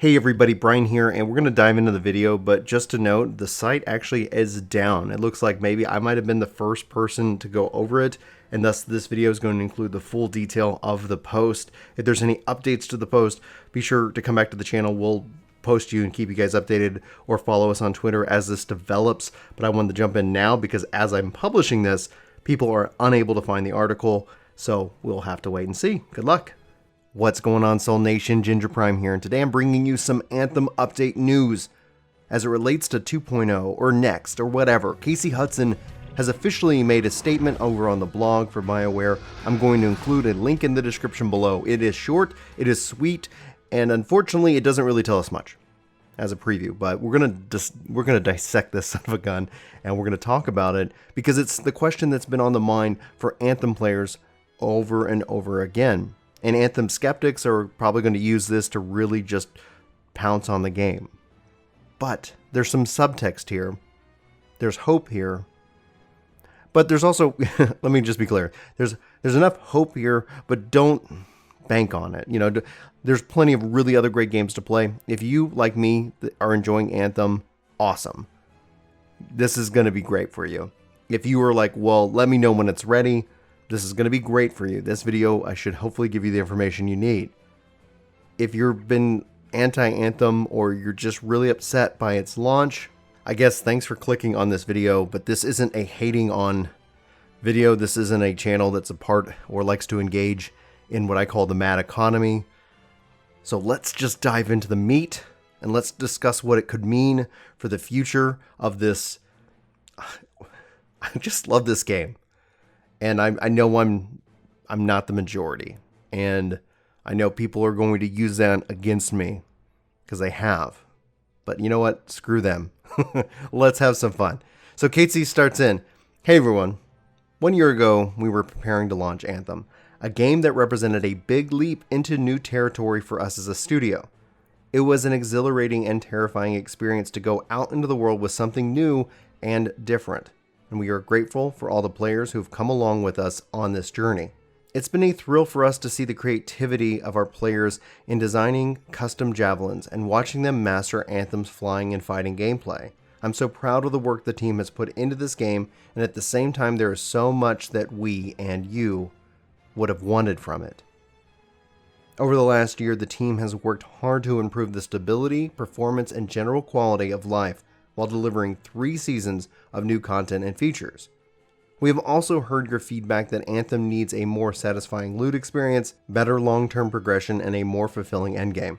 Hey everybody, Brian here, and we're going to dive into the video, but just to note, the site actually is down. It looks like maybe I might have been the first person to go over it, and thus this video is going to include the full detail of the post. If there's any updates to the post, be sure to come back to the channel. We'll post you and keep you guys updated, or follow us on Twitter as this develops. But I wanted to jump in now because as I'm publishing this, people are unable to find the article, so we'll have to wait and see. Good luck. What's going on, Soul Nation? Ginger Prime here, and today I'm bringing you some Anthem update news. As it relates to 2.0 or next or whatever, Casey Hudson has officially made a statement over on the blog for Bioware. I'm going to include a link in the description below. It is short, it is sweet, and unfortunately it doesn't really tell us much as a preview, but we're gonna dissect this son of a gun, and we're gonna talk about it because it's the question that's been on the mind for Anthem players over and over again. And Anthem skeptics are probably going to use this to really just pounce on the game. But there's some subtext here. There's hope here. But there's also, let me just be clear, there's enough hope here, but don't bank on it. You know, there's plenty of really other great games to play. If you, like me, are enjoying Anthem, awesome. This is going to be great for you. If you are like, well, let me know when it's ready, this is going to be great for you. This video, I should hopefully give you the information you need. If you've been anti-Anthem or you're just really upset by its launch, I guess thanks for clicking on this video, but this isn't a hating on video. This isn't a channel that's a part or likes to engage in what I call the mad economy. So let's just dive into the meat and let's discuss what it could mean for the future of this. I just love this game. And I know I'm not the majority, and I know people are going to use that against me because they have. But you know what? Screw them. Let's have some fun. So Casey starts in. Hey everyone. 1 year ago, we were preparing to launch Anthem, a game that represented a big leap into new territory for us as a studio. It was an exhilarating and terrifying experience to go out into the world with something new and different. And we are grateful for all the players who've come along with us on this journey. It's been a thrill for us to see the creativity of our players in designing custom javelins and watching them master Anthem's flying and fighting gameplay. I'm so proud of the work the team has put into this game, and at the same time there is so much that we and you would have wanted from it. Over the last year, the team has worked hard to improve the stability, performance, and general quality of life while delivering 3 seasons of new content and features. We have also heard your feedback that Anthem needs a more satisfying loot experience, better long-term progression, and a more fulfilling endgame.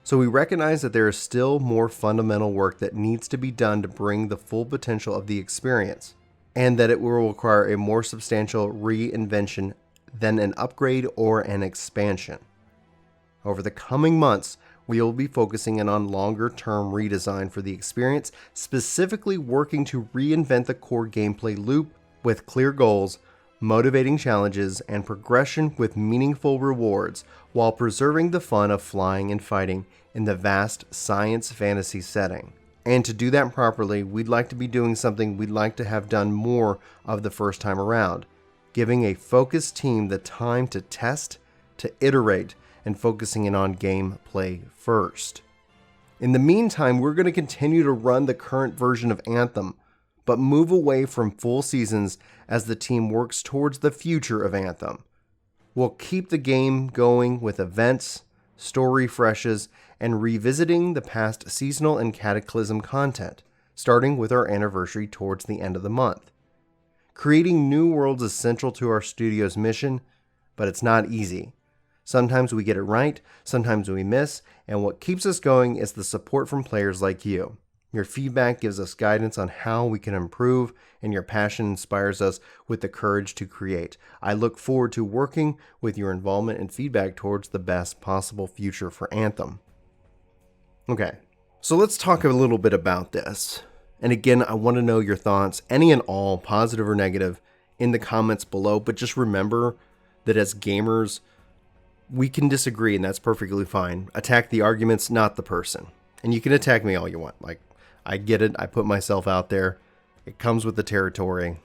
So we recognize that there is still more fundamental work that needs to be done to bring the full potential of the experience, and that it will require a more substantial reinvention than an upgrade or an expansion. Over the coming months, we will be focusing in on longer-term redesign for the experience, specifically working to reinvent the core gameplay loop with clear goals, motivating challenges, and progression with meaningful rewards, while preserving the fun of flying and fighting in the vast science fantasy setting. And to do that properly, we'd like to be doing something we'd like to have done more of the first time around, giving a focused team the time to test, to iterate, and focusing in on gameplay first. In the meantime, we're going to continue to run the current version of Anthem, but move away from full seasons as the team works towards the future of Anthem. We'll keep the game going with events, story refreshes, and revisiting the past seasonal and Cataclysm content, starting with our anniversary towards the end of the month. Creating new worlds is central to our studio's mission, but it's not easy. Sometimes we get it right, sometimes we miss, and what keeps us going is the support from players like you. Your feedback gives us guidance on how we can improve, and your passion inspires us with the courage to create. I look forward to working with your involvement and feedback towards the best possible future for Anthem. Okay, so let's talk a little bit about this. And again, I want to know your thoughts, any and all, positive or negative, in the comments below. But just remember that as gamers, we can disagree, and that's perfectly fine. Attack the arguments, not the person. And you can attack me all you want. Like, I get it. I put myself out there. It comes with the territory.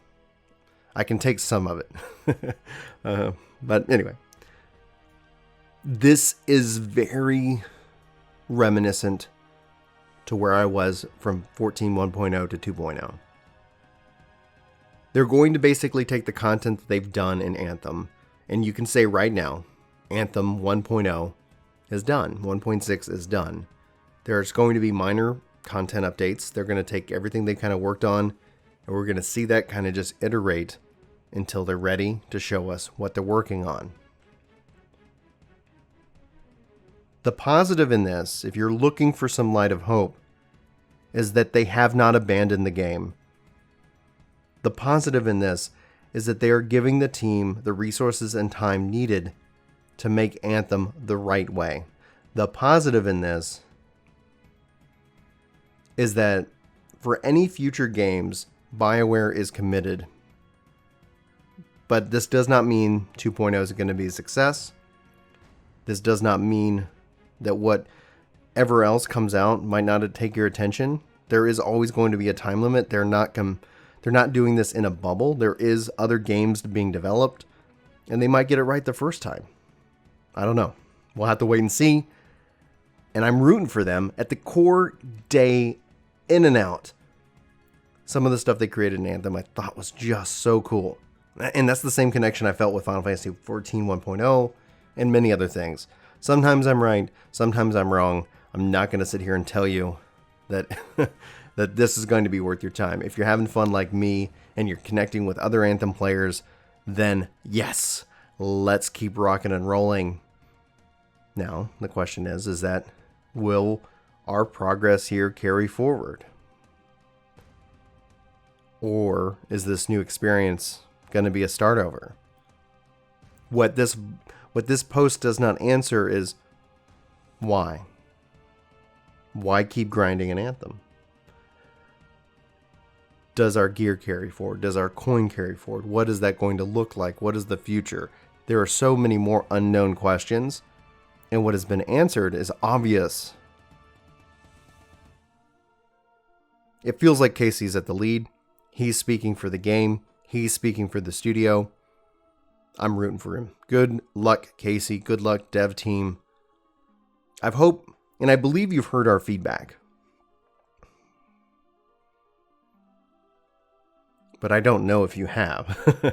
I can take some of it. But anyway, this is very reminiscent to where I was from 14.1.0 to 2.0. They're going to basically take the content that they've done in Anthem, and you can say right now, Anthem 1.0 is done. 1.6 is done. There's going to be minor content updates. They're going to take everything they kind of worked on, and we're going to see that kind of just iterate until they're ready to show us what they're working on. The positive in this, if you're looking for some light of hope, is that they have not abandoned the game. The positive in this is that they are giving the team the resources and time needed to make Anthem the right way. The positive in this is that for any future games, Bioware is committed. But this does not mean 2.0 is going to be a success. This does not mean that whatever else comes out might not take your attention. There is always going to be a time limit. They're not doing this in a bubble. There is other games being developed, and they might get it right the first time. I don't know. We'll have to wait and see. And I'm rooting for them at the core day in and out. Some of the stuff they created in Anthem I thought was just so cool. And that's the same connection I felt with Final Fantasy XIV 1.0 and many other things. Sometimes I'm right, sometimes I'm wrong. I'm not going to sit here and tell you that that this is going to be worth your time. If you're having fun like me and you're connecting with other Anthem players, then yes, let's keep rocking and rolling. Now, the question is that will our progress here carry forward? Or is this new experience going to be a start over? What this post does not answer is why? Why keep grinding an Anthem? Does our gear carry forward? Does our coin carry forward? What is that going to look like? What is the future? There are so many more unknown questions, and what has been answered is obvious. It feels like Casey's at the lead. He's speaking for the game. He's speaking for the studio. I'm rooting for him. Good luck, Casey. Good luck, dev team. I hope, and I believe you've heard our feedback. But I don't know if you have.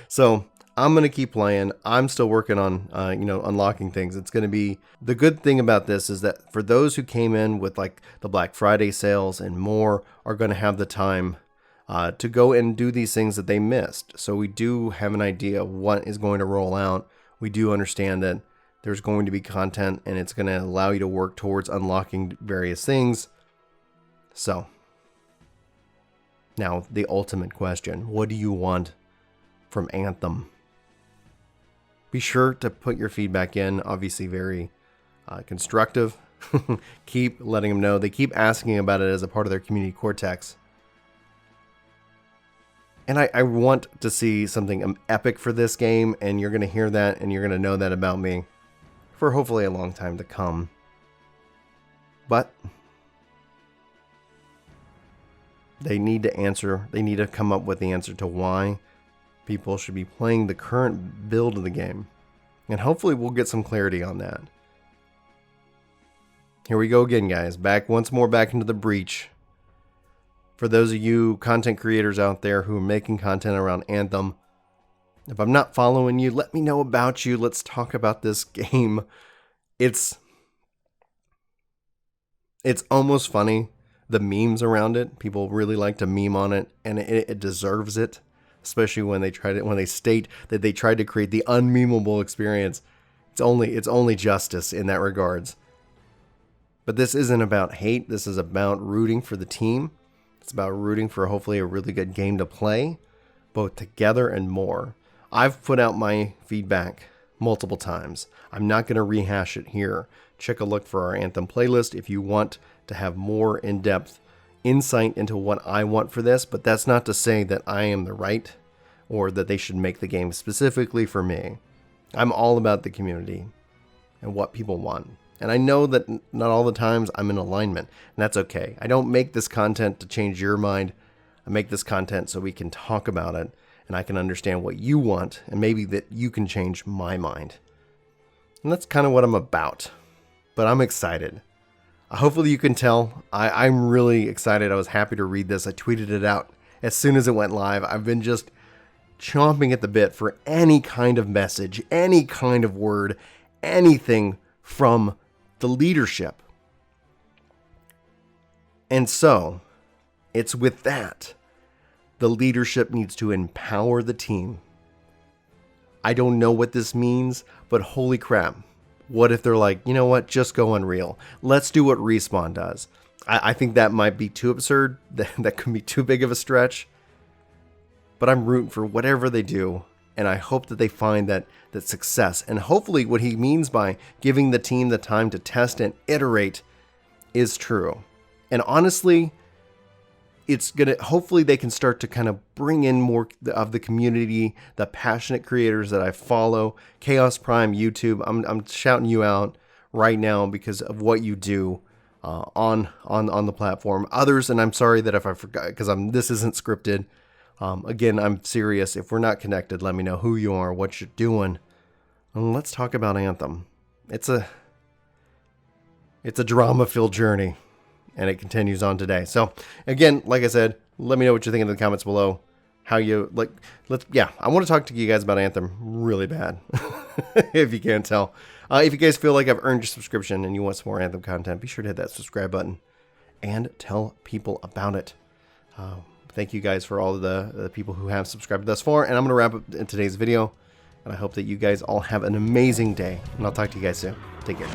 So I'm going to keep playing. I'm still working on, unlocking things. It's going to be, the good thing about this is that for those who came in with like the Black Friday sales and more are going to have the time to go and do these things that they missed. So we do have an idea of what is going to roll out. We do understand that there's going to be content and it's going to allow you to work towards unlocking various things. So now the ultimate question, what do you want from Anthem? Be sure to put your feedback in, obviously very constructive. Keep letting them know. They keep asking about it as a part of their community cortex. And I want to see something epic for this game, and you're going to hear that, and you're going to know that about me for hopefully a long time to come. But they need to answer, they need to come up with the answer to why people should be playing the current build of the game. And hopefully we'll get some clarity on that. Here we go again, guys. Once more back into the breach. For those of you content creators out there who are making content around Anthem, if I'm not following you, let me know about you. Let's talk about this game. It's almost funny, the memes around it. People really like to meme on it, and it deserves it, especially when they state that they tried to create the unmemeable experience. It's only justice in that regards. But this isn't about hate. This is about rooting for the team. It's about rooting for hopefully a really good game to play, both together and more. I've put out my feedback multiple times. I'm not going to rehash it here. Check a look for our Anthem playlist if you want to have more in-depth insight into what I want for this, but that's not to say that I am the right or that they should make the game specifically for me. I'm all about the community and what people want. And I know that not all the times I'm in alignment, and that's okay. I don't make this content to change your mind. I make this content so we can talk about it, and I can understand what you want, and maybe that you can change my mind. And that's kind of what I'm about. But I'm excited. Hopefully you can tell. I'm really excited. I was happy to read this. I tweeted it out as soon as it went live. I've been just chomping at the bit for any kind of message, any kind of word, anything from the leadership. And so, it's with that. The leadership needs to empower the team. I don't know what this means, but holy crap. What if they're like, you know what, just go Unreal. Let's do what Respawn does. I think that might be too absurd. That could be too big of a stretch. But I'm rooting for whatever they do. And I hope that they find that success. And hopefully what he means by giving the team the time to test and iterate is true. And honestly, it's going to, hopefully they can start to kind of bring in more of the community, the passionate creators that I follow. Chaos Prime YouTube, I'm shouting you out right now because of what you do on the platform. Others, and I'm sorry that if I forgot, because this isn't scripted. Again, I'm serious. If we're not connected, let me know who you are, what you're doing. And let's talk about Anthem. It's a drama-filled journey. And it continues on today. So again, like I said, let me know what you think in the comments below. How you like? I want to talk to you guys about Anthem really bad, if you can't tell. If you guys feel like I've earned your subscription and you want some more Anthem content, be sure to hit that subscribe button and tell people about it. Thank you guys for all of the people who have subscribed thus far. And I'm going to wrap up in today's video. And I hope that you guys all have an amazing day. And I'll talk to you guys soon. Take care.